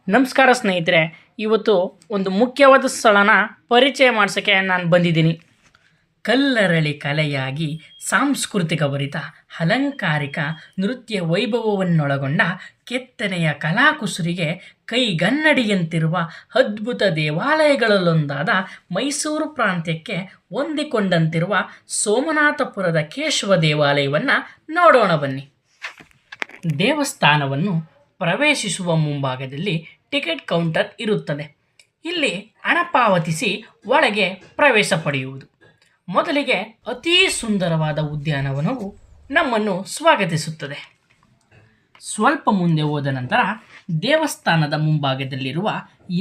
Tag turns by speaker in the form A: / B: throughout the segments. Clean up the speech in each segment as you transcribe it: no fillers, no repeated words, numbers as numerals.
A: ನಮಸ್ಕಾರ ಸ್ನೇಹಿತರೆ, ಇವತ್ತು ಒಂದು ಮುಖ್ಯವಾದ ಸ್ಥಳನ ಪರಿಚಯ ಮಾಡಿಸೋಕ್ಕೆ ನಾನು ಬಂದಿದ್ದೀನಿ. ಕಲ್ಲರಳಿ ಕಲೆಯಾಗಿ ಸಾಂಸ್ಕೃತಿಕ ಭರಿತ ಅಲಂಕಾರಿಕ ನೃತ್ಯ ವೈಭವವನ್ನೊಳಗೊಂಡ ಕೆತ್ತನೆಯ ಕಲಾಕುಸುರಿಗೆ ಕೈಗನ್ನಡಿಯಂತಿರುವ ಅದ್ಭುತ ದೇವಾಲಯಗಳಲ್ಲೊಂದಾದ ಮೈಸೂರು ಪ್ರಾಂತ್ಯಕ್ಕೆ ಹೊಂದಿಕೊಂಡಂತಿರುವ ಸೋಮನಾಥಪುರದ ಕೇಶವ ದೇವಾಲಯವನ್ನು ನೋಡೋಣ ಬನ್ನಿ. ದೇವಸ್ಥಾನವನ್ನು ಪ್ರವೇಶಿಸುವ ಮುಂಭಾಗದಲ್ಲಿ ಟಿಕೆಟ್ ಕೌಂಟರ್ ಇರುತ್ತದೆ. ಇಲ್ಲಿ ಹಣ ಪಾವತಿಸಿ ಒಳಗೆ ಪ್ರವೇಶ ಪಡೆಯುವುದು. ಮೊದಲಿಗೆ ಅತೀ ಸುಂದರವಾದ ಉದ್ಯಾನವನವು ನಮ್ಮನ್ನು ಸ್ವಾಗತಿಸುತ್ತದೆ. ಸ್ವಲ್ಪ ಮುಂದೆ ಹೋದ ನಂತರ ದೇವಸ್ಥಾನದ ಮುಂಭಾಗದಲ್ಲಿರುವ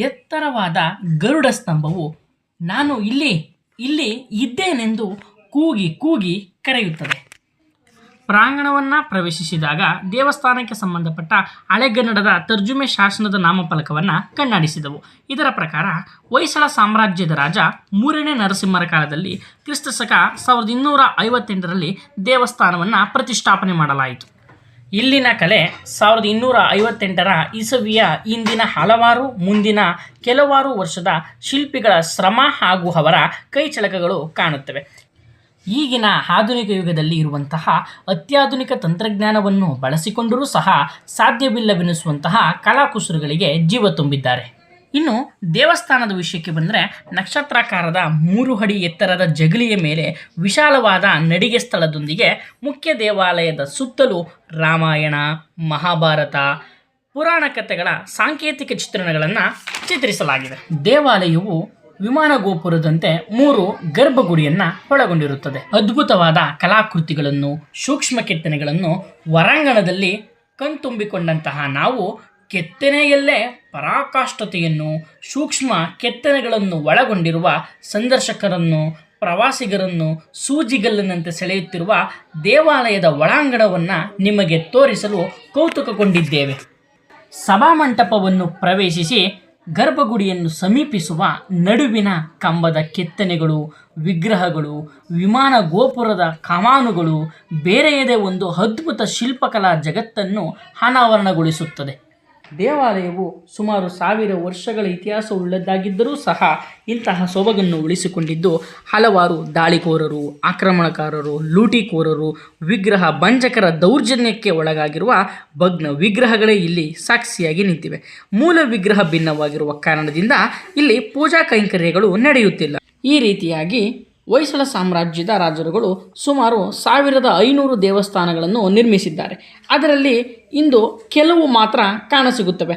A: ಎತ್ತರವಾದ ಗರುಡ ಸ್ತಂಭವು ನಾನು ಇಲ್ಲಿ ಇದ್ದೇನೆಂದು ಕೂಗಿ ಕೂಗಿ ಕರೆಯುತ್ತದೆ. ಪ್ರಾಂಗಣವನ್ನು ಪ್ರವೇಶಿಸಿದಾಗ ದೇವಸ್ಥಾನಕ್ಕೆ ಸಂಬಂಧಪಟ್ಟ ಹಳೆಗನ್ನಡದ ತರ್ಜುಮೆ ಶಾಸನದ ನಾಮಫಲಕವನ್ನು ಕಣ್ಣಾಡಿಸಿದವು. ಇದರ ಪ್ರಕಾರ ಹೊಯ್ಸಳ ಸಾಮ್ರಾಜ್ಯದ ರಾಜ 3ನೇ ನರಸಿಂಹರ ಕಾಲದಲ್ಲಿ ಕ್ರಿಸ್ತಶಕ 1258ರಲ್ಲಿ ದೇವಸ್ಥಾನವನ್ನು ಪ್ರತಿಷ್ಠಾಪನೆ ಮಾಡಲಾಯಿತು. ಇಲ್ಲಿನ ಕಲೆ 1258ರ ಇಸವಿಯ ಹಿಂದಿನ ಹಲವಾರು ಮುಂದಿನ ಕೆಲವಾರು ವರ್ಷದ ಶಿಲ್ಪಿಗಳ ಶ್ರಮ ಹಾಗೂ ಅವರ ಕೈಚಳಕಗಳು ಕಾಣುತ್ತವೆ. ಈಗಿನ ಆಧುನಿಕ ಯುಗದಲ್ಲಿ ಇರುವಂತಹ ಅತ್ಯಾಧುನಿಕ ತಂತ್ರಜ್ಞಾನವನ್ನು ಬಳಸಿಕೊಂಡರೂ ಸಹ ಸಾಧ್ಯವಿಲ್ಲವೆನಿಸುವಂತಹ ಕಲಾಕುಸುರುಗಳಿಗೆ ಜೀವ ತುಂಬಿದ್ದಾರೆ. ಇನ್ನು ದೇವಸ್ಥಾನದ ವಿಷಯಕ್ಕೆ ಬಂದರೆ, ನಕ್ಷತ್ರಾಕಾರದ 3 ಅಡಿ ಎತ್ತರದ ಜಗಲಿಯ ಮೇಲೆ ವಿಶಾಲವಾದ ನಡಿಗೆ ಸ್ಥಳದೊಂದಿಗೆ ಮುಖ್ಯ ದೇವಾಲಯದ ಸುತ್ತಲೂ ರಾಮಾಯಣ, ಮಹಾಭಾರತ, ಪುರಾಣ ಕಥೆಗಳ ಸಾಂಕೇತಿಕ ಚಿತ್ರಣಗಳನ್ನು ಚಿತ್ರಿಸಲಾಗಿದೆ. ದೇವಾಲಯವು ವಿಮಾನ ಗೋಪುರದಂತೆ 3 ಗರ್ಭಗುಡಿಯನ್ನು ಒಳಗೊಂಡಿರುತ್ತದೆ. ಅದ್ಭುತವಾದ ಕಲಾಕೃತಿಗಳನ್ನು, ಸೂಕ್ಷ್ಮ ಕೆತ್ತನೆಗಳನ್ನು ಹೊರಾಂಗಣದಲ್ಲಿ ಕಣ್ತುಂಬಿಕೊಂಡಂತಹ ನಾವು ಕೆತ್ತನೆಯಲ್ಲೇ ಪರಾಕಾಷ್ಠತೆಯನ್ನು, ಸೂಕ್ಷ್ಮ ಕೆತ್ತನೆಗಳನ್ನು ಒಳಗೊಂಡಿರುವ ಸಂದರ್ಶಕರನ್ನು, ಪ್ರವಾಸಿಗರನ್ನು ಸೂಜಿಗಲ್ಲಿನಂತೆ ಸೆಳೆಯುತ್ತಿರುವ ದೇವಾಲಯದ ಒಳಾಂಗಣವನ್ನು ನಿಮಗೆ ತೋರಿಸಲು ಕೌತುಕಗೊಂಡಿದ್ದೇವೆ. ಸಭಾಮಂಟಪವನ್ನು ಪ್ರವೇಶಿಸಿ ಗರ್ಭಗುಡಿಯನ್ನು ಸಮೀಪಿಸುವ ನಡುವಿನ ಕಂಬದ ಕೆತ್ತನೆಗಳು, ವಿಗ್ರಹಗಳು, ವಿಮಾನ ಗೋಪುರದ ಕಮಾನುಗಳು ಬೇರೆಯದೇ ಒಂದು ಅದ್ಭುತ ಶಿಲ್ಪಕಲಾ ಜಗತ್ತನ್ನು ಅನಾವರಣಗೊಳಿಸುತ್ತದೆ. ದೇವಾಲಯವು ಸುಮಾರು 1000 ವರ್ಷಗಳ ಇತಿಹಾಸವುಳ್ಳದ್ದಾಗಿದ್ದರೂ ಸಹ ಇಂತಹ ಸೊಬಗನ್ನು ಉಳಿಸಿಕೊಂಡಿದ್ದು ಹಲವಾರು ದಾಳಿಕೋರರು, ಆಕ್ರಮಣಕಾರರು, ಲೂಟಿಕೋರರು, ವಿಗ್ರಹ ಭಂಜಕರ ದೌರ್ಜನ್ಯಕ್ಕೆ ಒಳಗಾಗಿರುವ ಭಗ್ನ ವಿಗ್ರಹಗಳೇ ಇಲ್ಲಿ ಸಾಕ್ಷಿಯಾಗಿ ನಿಂತಿವೆ. ಮೂಲ ವಿಗ್ರಹ ಭಿನ್ನವಾಗಿರುವ ಕಾರಣದಿಂದ ಇಲ್ಲಿ ಪೂಜಾ ಕೈಂಕರ್ಯಗಳು ನಡೆಯುತ್ತಿಲ್ಲ. ಈ ರೀತಿಯಾಗಿ ಹೊಯ್ಸಳ ಸಾಮ್ರಾಜ್ಯದ ರಾಜರುಗಳು ಸುಮಾರು 1500 ದೇವಸ್ಥಾನಗಳನ್ನು ನಿರ್ಮಿಸಿದ್ದಾರೆ. ಅದರಲ್ಲಿ ಇಂದು ಕೆಲವು ಮಾತ್ರ ಕಾಣಸಿಗುತ್ತವೆ.